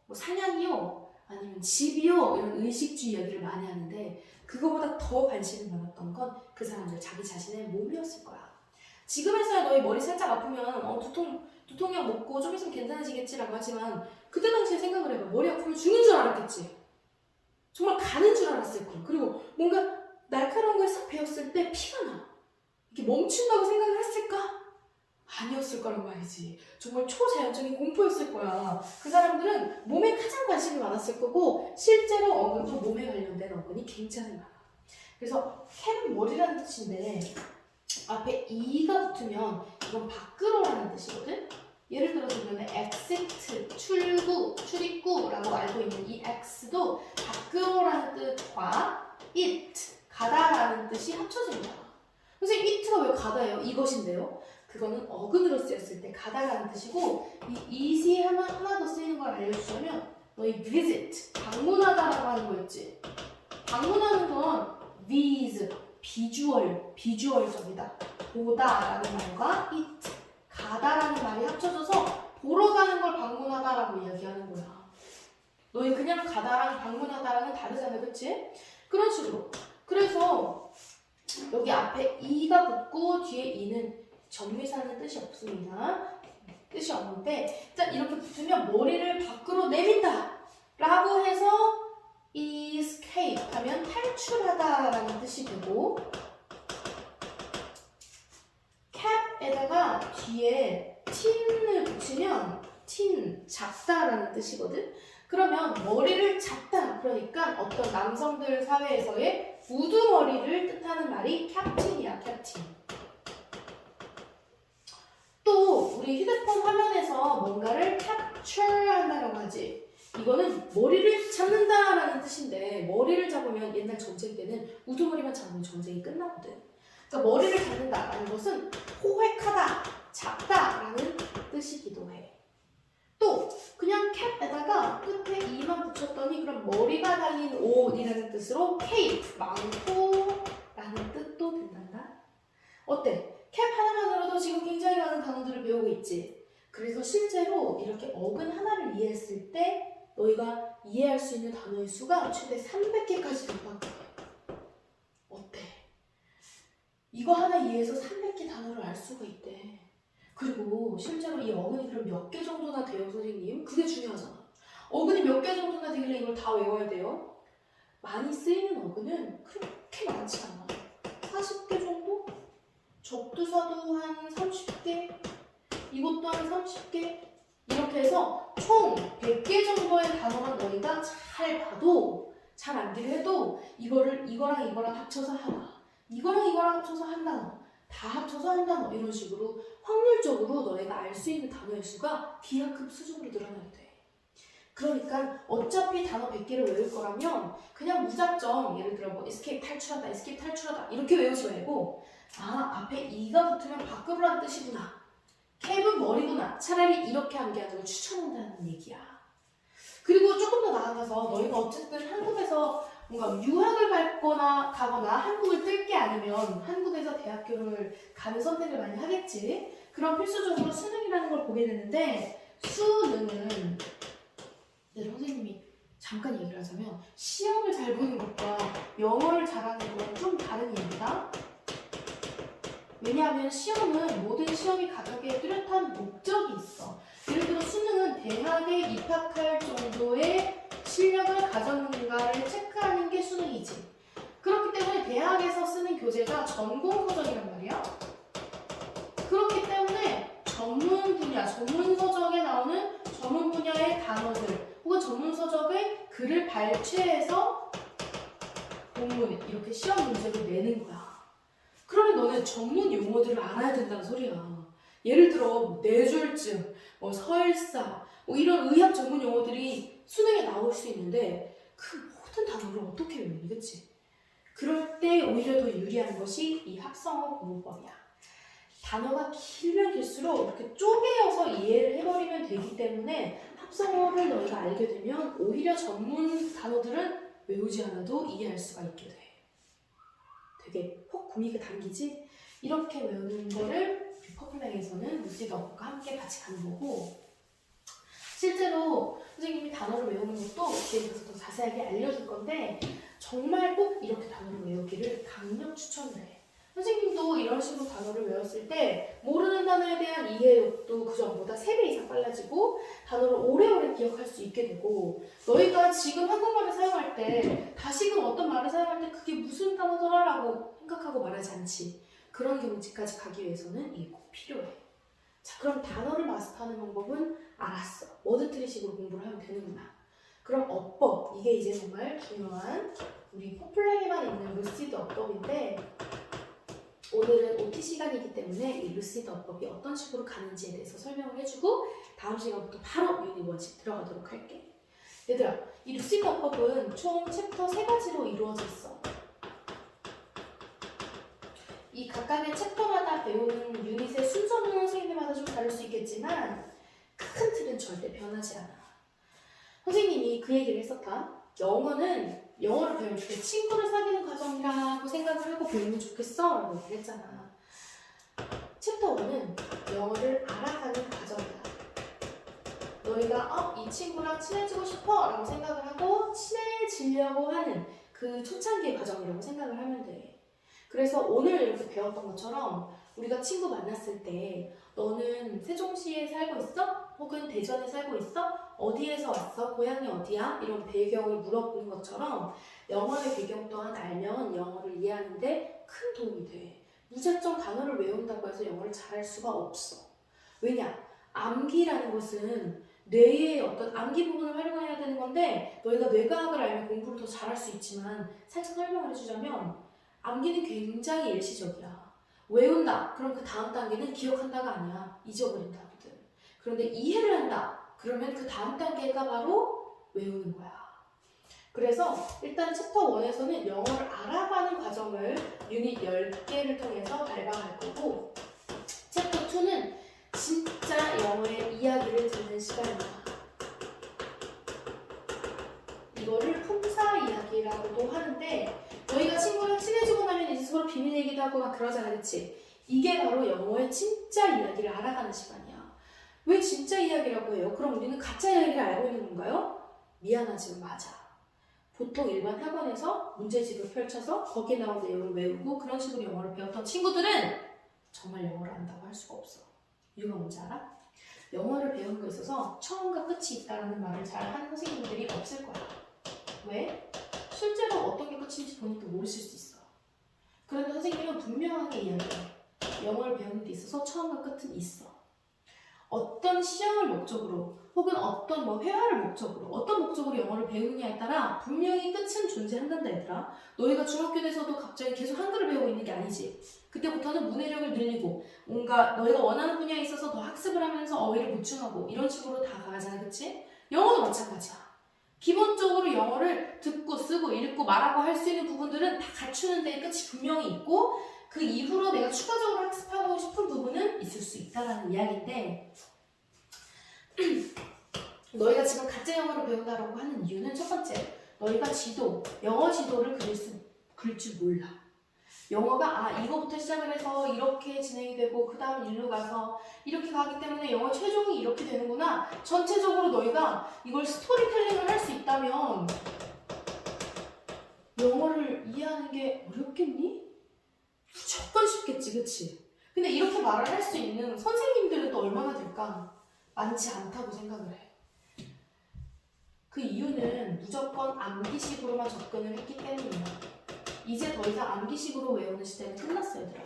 뭐 사냥이요, 아니면 집이요 이런 의식주 이야기를 많이 하는데 그거보다 더 관심이 많았던 건 그 사람들 자기 자신의 몸이었을 거야. 지금에서야 너희 머리 살짝 아프면 두통약 먹고 좀 있으면 괜찮아지겠지라고 하지만 그때 당시에 생각을 해봐. 머리 아프면 죽는 줄 알았겠지. 정말 가는 줄 알았을 거야. 그리고 뭔가 날카로운 걸 싹 베었을 때 피가 나. 이게 멈춘다고 생각을 했을까? 아니었을 거란 말이지. 정말 초자연적인 공포였을 거야. 그 사람들은 몸에 가장 관심이 많았을 거고 실제로 어근도 몸에 관련된 어근이 굉장히 많아. 그래서 캡은 머리라는 뜻인데 앞에 e가 붙으면 이건 밖으로라는 뜻이거든? 예를 들어서 우리는 exit, 출입구라고 알고 있는 이 x도 밖으로라는 뜻과 it, 가다라는 뜻이 합쳐진 거야. 선생님, it가 왜 가다예요? 이것인데요? 그거는 어근으로 쓰였을 때 가다라는 뜻이고 이 it이 하나 더 쓰이는 걸 알려주자면 너희 visit, 방문하다라고 하는 거 있지? 방문하는 건 visit, 비주얼적이다. 보다라는 말과 it, 가다라는 말이 합쳐져서 보러 가는 걸 방문하다라고 이야기하는 거야. 너희 그냥 가다랑 방문하다랑은 다르잖아, 그치? 그런 식으로. 그래서 여기 앞에 e가 붙고 뒤에 e는 정미사는 뜻이 없습니다. 뜻이 없는데 일단 이렇게 붙으면 머리를 밖으로 내민다 라고 해서 escape 하면 탈출하다라는 뜻이 되고 cap에다가 뒤에 t를 붙이면 틴, 작다라는 뜻이거든. 그러면 머리를 작다, 그러니까 어떤 남성들 사회에서의 우두머리를 뜻하는 말이 캡틴이야, 캡틴. 또 우리 휴대폰 화면에서 뭔가를 capture 한다라고 하지. 이거는 머리를 잡는다라는 뜻인데, 머리를 잡으면 옛날 전쟁 때는 우두머리만 잡으면 전쟁이 끝나거든. 그러니까 머리를 잡는다라는 것은 호획하다, 잡다라는 뜻이기도 해. 또 그냥 캡에다가 끝에 이만 붙였더니 그럼 머리가 달린 옷이라는 뜻으로 cape, 망토라는 뜻도 된단다. 어때? 캡 하나만으로도 지금 굉장히 많은 단어들을 배우고 있지. 그래서 실제로 이렇게 어근 하나를 이해했을 때 너희가 이해할 수 있는 단어의 수가 최대 300개까지 된다고 해. 어때? 이거 하나 이해해서 300개 단어를 알 수가 있대. 그리고 실제로 이 어근이 그럼 몇 개 정도나 돼요, 선생님? 그게 중요하잖아. 어근이 몇 개 정도나 되길래 이걸 다 외워야 돼요? 많이 쓰이는 어근은 그렇게 많지 않아. 40개 정도? 접두사도 한 30개, 이것도 한 30개, 이렇게 해서 총 100개 정도의 단어만 너희가 잘 봐도, 잘 암기를 해도 이거랑 이거랑 합쳐서 하나, 이거랑 합쳐서 한 단어, 다 합쳐서 한 단어, 이런 식으로 확률적으로 너희가 알 수 있는 단어의 수가 B하급 수준으로 늘어나게 돼. 그러니까 어차피 단어 100개를 외울 거라면 그냥 무작정, 예를 들어 뭐 escape 탈출하다, escape 탈출하다 이렇게 외우지 말고, 아, 앞에 이가 붙으면 밖으로 란 뜻이구나, 캡은 머리구나, 차라리 이렇게 암기하는 걸 추천한다는 얘기야. 그리고 조금 더 나아가서 너희가 어쨌든 한국에서 뭔가 유학을 가거나 한국을 뜰 게 아니면 한국에서 대학교를 가는 선택을 많이 하겠지. 그럼 필수적으로 수능이라는 걸 보게 되는데, 수능은 선생님이 잠깐 얘기를 하자면 시험을 잘 보는 것과 영어를 잘하는 건 좀 다른 얘기다. 왜냐하면 시험은, 모든 시험이 각각의 뚜렷한 목적이 있어. 예를 들어 수능은 대학에 입학할 정도의 실력을 가졌는가를 체크하는 게 수능이지. 그렇기 때문에 대학에서 쓰는 교재가 전공서적이란 말이야. 그렇기 때문에 전문 분야, 전문서적에 나오는 전문 분야의 단어들 혹은 전문서적의 글을 발췌해서 본문, 이렇게 시험 문제를 내는 거야. 그러면 너는 전문 용어들을 알아야 된다는 소리야. 예를 들어 뭐 뇌졸중, 뭐 설사, 뭐 이런 의학 전문 용어들이 수능에 나올 수 있는데 그 모든 단어를 어떻게 외우니, 그치? 그럴 때 오히려 더 유리한 것이 이 합성어 구문법이야. 단어가 길면 길수록 이렇게 쪼개어서 이해를 해버리면 되기 때문에 합성어를 너희가 알게 되면 오히려 전문 단어들은 외우지 않아도 이해할 수가 있게 돼. 되게 혹 구미가 당기지? 이렇게 외우는 거를 퍼플랭에서는 루시 덕과 함께 같이 가는 거고, 실제로 선생님이 단어를 외우는 것도 뒤에 가서 더 자세하게 알려줄 건데 정말 꼭 이렇게 단어를 외우기를 강력 추천을 해. 선생님도 이런 식으로 단어를 외웠을 때 모르는 단어에 대한 이해력도 그 전보다 3배 이상 빨라지고 단어를 오래오래 기억할 수 있게 되고, 너희가 지금 한국말을 사용할 때 다시금 어떤 말을 사용할 때 그게 무슨 단어더라 라고 생각하고 말하지 않지. 그런 경지까지 가기 위해서는 이게 꼭 필요해. 자, 그럼 단어를 마스터하는 방법은 알았어. 워드트리식으로 공부를 하면 되는구나. 그럼 어법, 이게 이제 정말 중요한 우리 포플랭에만 있는 루시드 어법인데, 오늘은 OT 시간이기 때문에 이 루시드 어법이 어떤 식으로 가는지에 대해서 설명을 해주고 다음 시간부터 바로 유닛 1씩 들어가도록 할게. 얘들아, 이 루시드 어법은 총 챕터 3가지로 이루어져 있어. 이 각각의 챕터마다 배우는 유닛의 순서는 선생님마다 좀 다를 수 있겠지만 큰 틀은 절대 변하지 않아. 선생님이 그 얘기를 했었다. 영어를 배울 때 친구를 사귀는 과정이라고 생각을 하고 배우면 좋겠어 라고 얘기를 했잖아. 챕터 1은 영어를 알아가는 과정이다. 너희가 이 친구랑 친해지고 싶어 라고 생각을 하고 친해지려고 하는 그 초창기의 과정이라고 생각을 하면 돼. 그래서 오늘 이렇게 배웠던 것처럼 우리가 친구 만났을 때 너는 세종시에 살고 있어? 혹은 대전에 살고 있어? 어디에서 왔어? 고향이 어디야? 이런 배경을 물어보는 것처럼 영어의 배경 또한 알면 영어를 이해하는데 큰 도움이 돼. 무작정 단어를 외운다고 해서 영어를 잘할 수가 없어. 왜냐? 암기라는 것은 뇌의 어떤 암기 부분을 활용해야 되는 건데 너희가 뇌과학을 알면 공부를 더 잘할 수 있지만 살짝 설명을 해주자면 암기는 굉장히 일시적이야. 외운다. 그럼 그 다음 단계는 기억한다가 아니야. 잊어버린다거든. 그런데 이해를 한다. 그러면 그 다음 단계가 바로 외우는 거야. 그래서 일단 챕터 1에서는 영어를 알아가는 과정을 유닛 10개를 통해서 밟아갈 거고 챕터 2는 진짜 영어의 이야기를 듣는 시간이야. 이거를 품사 이야기라고도 하는데 너희가 친구랑 친해지고 나면 이제 서로 비밀 얘기도 하고 막 그러잖아, 그치? 이게 바로 영어의 진짜 이야기를 알아가는 시간이야. 왜 진짜 이야기라고 해요? 그럼 우리는 가짜 이야기를 알고 있는 건가요? 미안하지만 맞아. 보통 일반 학원에서 문제집을 펼쳐서 거기에 나온 내용을 외우고 그런 식으로 영어를 배웠던 친구들은 정말 영어를 안다고 할 수가 없어. 이유가 뭔지 알아? 영어를 배우는 거에 있어서 처음과 끝이 있다는 말을 잘 하는 선생님들이 없을 거야. 왜? 실제로 어떤 게 끝인지 본인도 모르실 수 있어. 그런데 선생님은 분명하게 이야기해. 영어를 배우는 데 있어서 처음과 끝은 있어. 어떤 시험을 목적으로 혹은 어떤 회화를 목적으로 어떤 목적으로 영어를 배우느냐에 따라 분명히 끝은 존재한단다 얘들아. 너희가 중학교 돼서도 갑자기 계속 한글을 배우고 있는 게 아니지. 그때부터는 문해력을 늘리고 뭔가 너희가 원하는 분야에 있어서 더 학습을 하면서 어휘를 보충하고 이런 식으로 다 가잖아, 그치? 영어도 마찬가지야. 기본적으로 영어를 듣고 쓰고 읽고 말하고 할 수 있는 부분들은 다 갖추는 데에 끝이 분명히 있고 그 이후로 내가 추가적으로 학습하고 싶은 부분은 있을 수 있다는 이야기인데 너희가 지금 가짜 영어를 배운다라고 하는 이유는 첫 번째, 너희가 영어 지도를 그릴 줄 몰라. 영어가 이거부터 시작을 해서 이렇게 진행이 되고 그 다음 일로 가서 이렇게 가기 때문에 영어 최종이 이렇게 되는구나. 전체적으로 너희가 이걸 스토리텔링을 할 수 있다면 영어를 이해하는 게 어렵겠니? 무조건 쉽겠지, 그치? 근데 이렇게 말을 할 수 있는 선생님들은 또 얼마나 될까? 많지 않다고 생각을 해. 그 이유는 무조건 암기식으로만 접근을 했기 때문이야. 이제 더 이상 암기식으로 외우는 시대는 끝났어, 얘들아.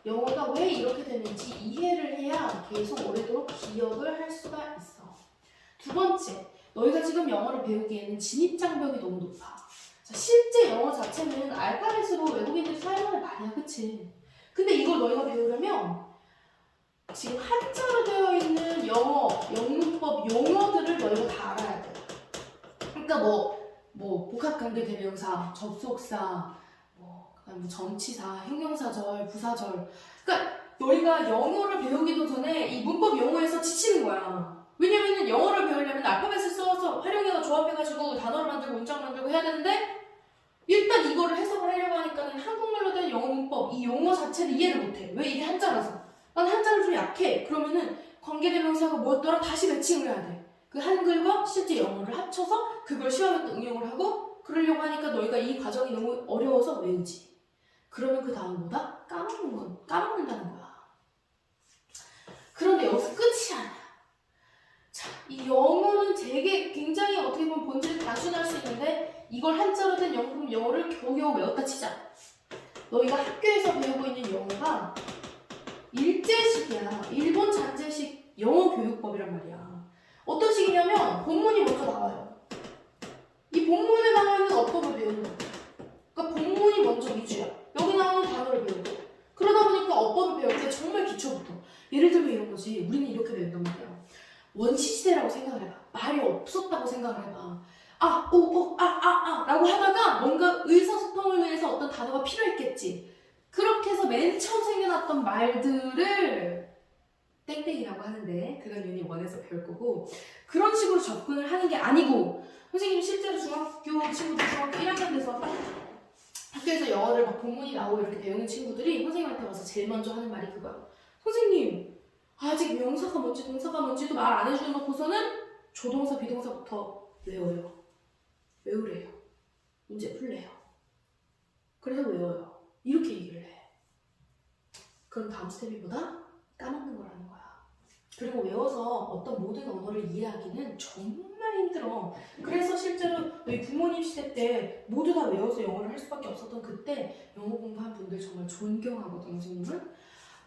영어가 왜 이렇게 되는지 이해를 해야 계속 오래도록 기억을 할 수가 있어. 두 번째, 너희가 지금 영어를 배우기에는 진입장벽이 너무 높아. 자, 실제 영어 자체는 알파벳으로 외국인들이 사용을 많이 해, 그치? 근데 이걸 너희가 배우려면 지금 한자로 되어 있는 영어, 영문법 용어들을 너희가 다 알아야 돼. 그러니까 복합관계대명사, 접속사, 전치사, 형용사절, 부사절. 그러니까 너희가 영어를 배우기도 전에 이 문법 용어에서 지치는 거야. 왜냐면은 영어를 배우려면 알파벳을 써서 활용해서 조합해가지고 단어를 만들고 문장 만들고 해야 되는데 일단 이거를 해석을 하려고 하니까는 한국말로 된 영어 문법, 이 용어 자체를 이해를 못해. 왜? 이게 한자라서. 난 한자를 좀 약해. 그러면은 관계대명사가 뭐였더라? 다시 매칭을 해야 돼. 그 한글과 실제 영어를 합쳐서 그걸 시험에 또 응용을 하고 그러려고 하니까 너희가 이 과정이 너무 어려워서 외우지. 그러면 그 다음 뭐다? 까먹는다는 거야. 그런데 여기서 끝이 아니야. 자, 이 영어는 되게 굉장히 어떻게 보면 본질이 단순할 수 있는데 이걸 한자로 된 영어를 겨우겨우 외웠다 치자. 너희가 학교에서 배우고 있는 영어가 일제식이야. 일본 잔재식 영어 교육법이란 말이야. 어떤 식이냐면 본문이 먼저 나와요. 이 본문에 나와 있는 어법을 배우는 거야. 그러니까 본문이 먼저 위주야. 여기 나오는 단어를 배우고 그러다 보니까 어법을 배울 때 정말 기초부터 예를 들면 이런 거지. 우리는 이렇게 배운단 말이야. 원시시대라고 생각을 해봐. 말이 없었다고 생각을 해봐. 라고 하다가 뭔가 의사소통을 위해서 어떤 단어가 필요했겠지. 그렇게 해서 맨 처음 생겨났던 말들을 땡땡이라고 하는데 그건 유닛 1에서 배울 거고 그런 식으로 접근을 하는 게 아니고 선생님이 실제로 중학교 친구들 중학교 1학년 돼서 학교에서 영어를 막 본문이 나오고 이렇게 배우는 친구들이 선생님한테 와서 제일 먼저 하는 말이 그거야. 선생님 아직 명사가 뭔지 동사가 뭔지도 말 안 해주놓고서는 조동사 비동사부터 외우래요. 문제 풀래요. 그래서 외워요. 이렇게 얘기를 해. 그럼 다음 스텝이 뭐다? 까먹는 거라는 거야. 그리고 외워서 어떤 모든 언어를 이해하기는 정말 힘들어. 그래서 실제로 너희 부모님 시대 때 모두 다 외워서 영어를 할 수밖에 없었던 그때 영어 공부한 분들 정말 존경하거든요, 선생님은.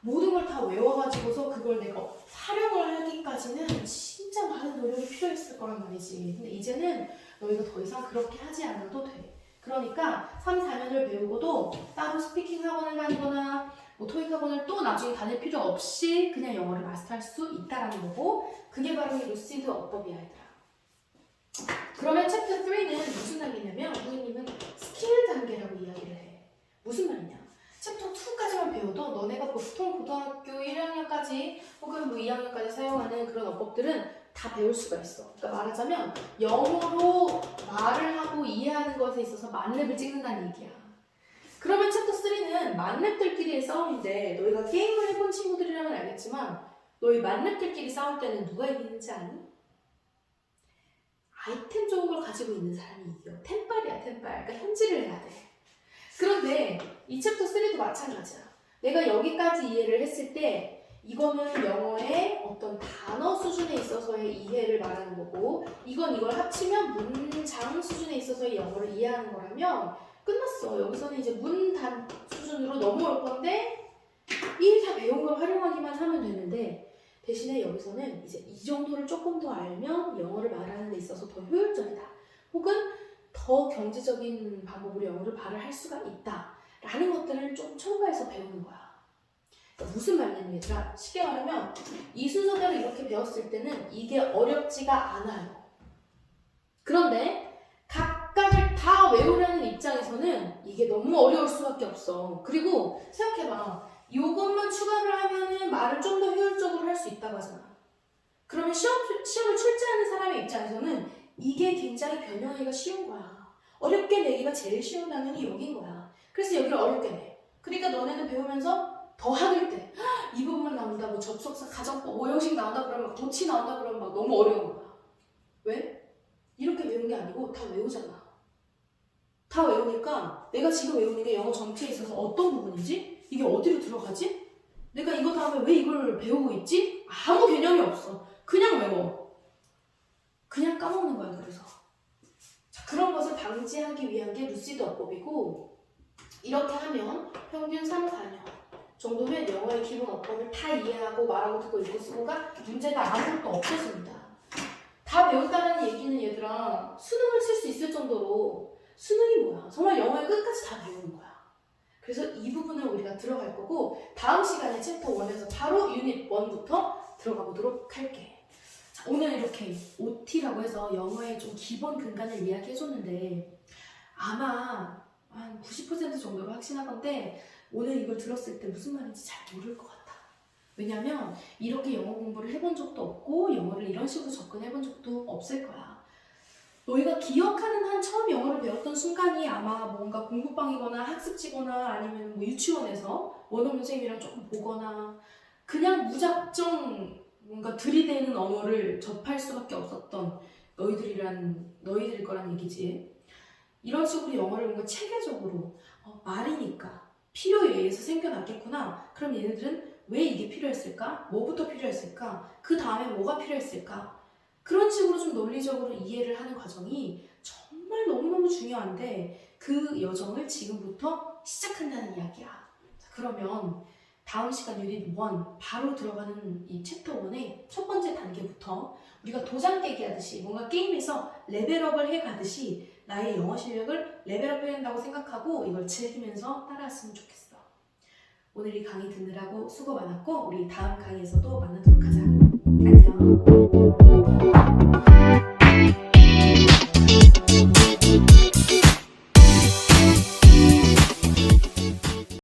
모든 걸 다 외워가지고서 그걸 내가 활용을 하기까지는 진짜 많은 노력이 필요했을 거란 말이지. 근데 이제는 너희가 더 이상 그렇게 하지 않아도 돼. 그러니까 3, 4년을 배우고도 따로 스피킹 학원을 다니거나 뭐 토익 학원을 또 나중에 다닐 필요 없이 그냥 영어를 마스터할 수 있다라는 거고, 그게 바로 이 루시드 어법이야, 얘들아. 그러면 챕터 3는 무슨 단계냐면 선생님은 스킬 단계라고 이야기를 해. 무슨 말이냐? 챕터 2까지만 배워도 너네가 보통 고등학교 1학년까지 혹은 뭐 2학년까지 사용하는 그런 어법들은 다 배울 수가 있어. 그러니까 말하자면 영어로 말을 하고 이해하는 것에 있어서 만렙을 찍는다는 얘기야. 그러면 챕터 3는 만렙들끼리의 싸움인데, 너희가 게임을 해본 친구들이라면 알겠지만 너희 만렙들끼리 싸울 때는 누가 이기는지 아니? 아이템 좋은 걸 가지고 있는 사람이 이겨. 템빨이야, 템빨. 그러니까 현질을 해야 돼. 그런데 이 챕터 3도 마찬가지야. 내가 여기까지 이해를 했을 때 이거는 영어의 어떤 단어 수준에 있어서의 이해를 말하는 거고, 이건 이걸 합치면 문장 수준에 있어서의 영어를 이해하는 거라면 끝났어. 여기서는 이제 문단 수준으로 넘어올 건데 이 다 배운 걸 활용하기만 하면 되는데, 대신에 여기서는 이제 이 정도를 조금 더 알면 영어를 말하는 데 있어서 더 효율적이다. 혹은 더 경제적인 방법으로 영어를 발휘할 수가 있다. 라는 것들을 좀 첨가해서 배우는 거야. 그러니까 무슨 말이냐면 얘들아, 쉽게 말하면 이 순서대로 이렇게 배웠을 때는 이게 어렵지가 않아요. 그런데 각각을 다 외우려는 입장에서는 이게 너무 어려울 수밖에 없어. 그리고 생각해봐. 이것만 추가를 하면은 말을 좀 더 효율적으로 할 수 있다고 하잖아. 그러면 시험을 출제하는 사람의 입장에서는 이게 굉장히 변형하기가 쉬운 거야. 어렵게 내기가 제일 쉬운 단원이 여긴 거야. 그래서 여기를 어렵게 내. 그러니까 너네는 배우면서 더 하들 때 이 부분만 나온다, 뭐 접속사, 가정법, 오형식 나온다 그러면 막 도치 나온다 그러면 막 너무 어려운 거야. 왜? 이렇게 외운 게 아니고 다 외우잖아. 다 외우니까 내가 지금 외우는 게 영어 전체에 있어서 어떤 부분이지? 이게 어디로 들어가지? 내가 이거 다음에 왜 이걸 배우고 있지? 아무 개념이 없어. 그냥 외워. 그냥 까먹는 거야, 그래서. 자, 그런 것을 방지하기 위한 게 루시드 어법이고, 이렇게 하면 평균 3, 4년 정도면 영어의 기본 어법을 다 이해하고 말하고 듣고 읽고 쓰고가 문제가 아무것도 없어집니다. 다 배웠다는 얘기는 얘들아, 수능을 칠 수 있을 정도로, 수능이 뭐야? 정말 영어의 끝까지 다 배우는 거야. 그래서 이 부분을 우리가 들어갈 거고, 다음 시간에 챕터 1에서 바로 유닛 1부터 들어가 보도록 할게. 자, 오늘 이렇게 OT라고 해서 영어의 좀 기본 근간을 이야기해줬는데, 아마 한 90% 정도로 확신하건데 오늘 이걸 들었을 때 무슨 말인지 잘 모를 것 같아. 왜냐면 이렇게 영어 공부를 해본 적도 없고 영어를 이런 식으로 접근해본 적도 없을 거야. 너희가 기억하는 한 처음 영어를 배웠던 순간이 아마 뭔가 공부방이거나 학습지거나 아니면 뭐 유치원에서 원어민 선생님이랑 조금 보거나 그냥 무작정 뭔가 들이대는 언어를 접할 수밖에 없었던 너희들일 거란 얘기지. 이런 식으로 영어를 뭔가 체계적으로 말이니까 필요에 의해서 생겨났겠구나. 그럼 얘네들은 왜 이게 필요했을까? 뭐부터 필요했을까? 그 다음에 뭐가 필요했을까? 그런 식으로 좀 논리적으로 이해를 하는 과정이 정말 너무너무 중요한데 그 여정을 지금부터 시작한다는 이야기야. 자, 그러면 다음 시간 유닛 1 바로 들어가는 이 챕터 1의 첫 번째 단계부터 우리가 도장 깨기 하듯이 뭔가 게임에서 레벨업을 해가듯이 나의 영어 실력을 레벨업 해야 한다고 생각하고 이걸 즐기면서 따라왔으면 좋겠어. 오늘 이 강의 듣느라고 수고 많았고 우리 다음 강의에서도 만나도록 하자. 안녕.